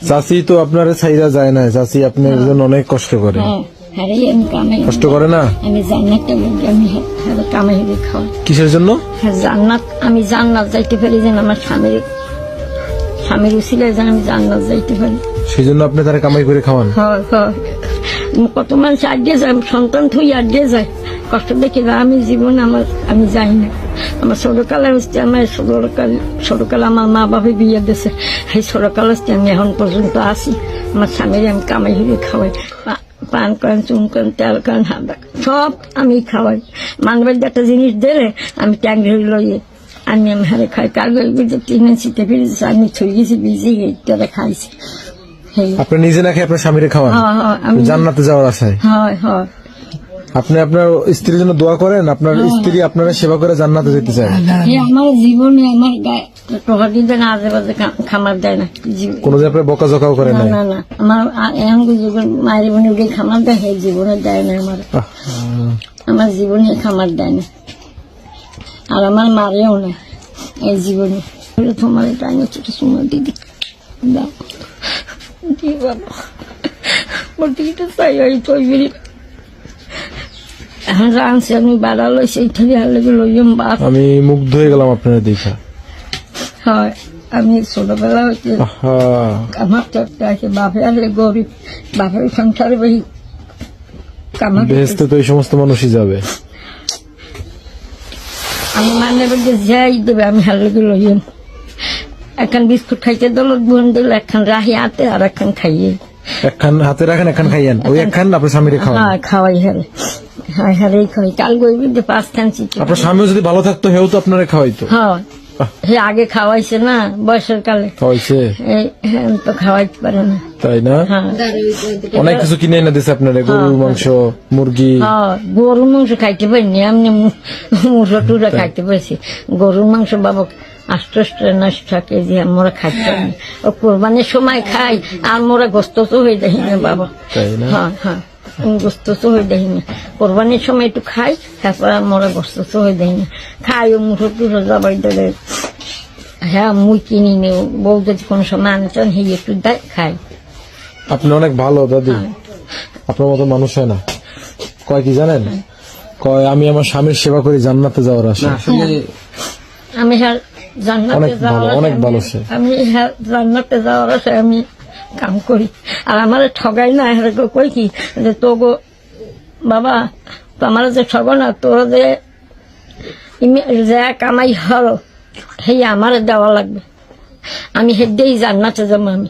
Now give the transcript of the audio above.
চাচি তো আপনার ছাইরা যায় না, চাচি আপনার জন্য অনেক কষ্ট করে। কষ্ট করে না? আমি জান্নাতটা বলি, আমি কামাই হলে খাওয়াই। কিসের জন্য? জান্নাত, আমি জান্নাত যাইতে পারি যেন আমার স্বামীর উসিলায় যেন আমি জান্নাত যাইতে পারি, সেই জন্য আপনি তারা কামাই করে খাওয়ান। হয় হয়। কত মানুষ আগে যায়, সন্তান থুই আগে যায়, কষ্ট দেখে যায়। আমি জীবন আমি যাই না। আমার ছোটকালে হচ্ছে, আমার ছোটকালে আমার মা বাবা বিয়ে দিয়েছে, সেই ছোটকাল হচ্ছে আমি এখন পর্যন্ত আছি। আমার স্বামীর আমি কামাই হলে খাওয়াই, পান করেন, চুন করেন, তেল করেন, হাঁদা সব আমি খাওয়াই। মানবের একটা জিনিস দিলে আমি ট্যাঙ্গি লইয়ে আমি হারে খাই। কাগজ টিনে ছিটে ফিরেছি, আমি ছুঁয়ে গেছি, ভিজে গিয়ে খাইছি। আপনি নিজে না খেয়ে আপনার স্বামীরে খাওয়ান জান্নাতে যাওয়ার আশায়? হয় হয়। আপনি আপনার স্ত্রীর জন্য দোয়া করেন, আপনার স্ত্রী আপনারা সেবা করে জান্নাতে যেতে চায়? আমার জীবনে আমার গায়ে টোকা দিতে না, আজে বাজে খামার দেয় না, কোনো দিন আপনার বকা জকাও করে না? না না, আমার এখন মায়ের বোনে উঠে খামার দেয়, সেই জীবনে দেয় না আমার জীবনে খামার দেয় না, আর আমার মারেও না এই জীবনে। তোমার এটা আমি ছোট সময় দিদি দাও দি বাবা, মোটিটা চাই ওই তৈরি এখন রাঁধছি আমি বাড়ালো সেইখানে লইম বাপ। আমি মুগ্ধ হয়ে গেলাম আপনার দেখা। হয়, আমি ছোটবেলা হচ্ছে আমার চর্চা আছে, বাপে আসলে গরিব, বাপের সংসারে বেশি কামার বেহেশতে তো এই সমস্ত মানুষই যাবে। আমি মানে বলতে যাই দেবে, আমি হারলে লইম। একখান বিস্কুট খাইতে দিল, বোন দিল, একখান রাহি হাতে আর একখান খাইয়ে, একখান হাতে রাখেন, একখান খাইয়েন, ওই একখান আপনার স্বামীরে খাওয়ান? হ্যাঁ খাওয়াই হারে, হ্যাঁ হারেই খাওয়াই। কাল গরিব 5 চিঠি। আপনার স্বামীও যদি ভালো থাকতো হেও তো আপনারা খাওয়াইতো? হ্যাঁ, সে আগে খাওয়াইছে না, বয়সের কালে খাওয়াইছে, তো খাওয়াইতে পারে না, তাই না? অনেক কিছু কিনে এনে দিচ্ছে আপনারা, গরুর মাংস, মুরগি। হ্যাঁ, গরুর মাংস খাইতে পারিনি, এমনি মুসা টুরা খাইতে পারছি। গরুর মাংস বাবা 8 কেজি আমরা খাইতে পারি, ও কোরবানির সময় খাই, আর মোরা গোস্ত তো হয়ে দেখি না বাবা। হ্যাঁ হ্যাঁ, গোস্ত তো হয়ে দেখি না, কোরবানির সময় একটু খাই, তারপর মোরা গোস্ত তো হয়ে দেখি না, খাই ও মুঠো টুটো যাবাই দিলে। হ্যাঁ, মুই কিনি নে, বউ যদি কোনো সময় আনতেন সেই একটু দেয় খাই। আপনি অনেক ভালো দাদি, আপনার মতো মানুষ হয় না। কয় কি জানেন, কয় আমি আমার স্বামীর সেবা করি জান্নাতে যাওয়ার আশা। আমি হ্যাঁ জান্নাতে যাওয়ার আশা, আমি হ্যাঁ জান্নাতে যাওয়ার আশা আমি কাম করি। আর আমার ঠগাই না, কই কি যে তো গো বাবা, তো আমার যে ঠগ না, তোর যে কামাই হল সেই আমার দেওয়া লাগবে, আমি হেডেই জান্নাতে যাবো আমি।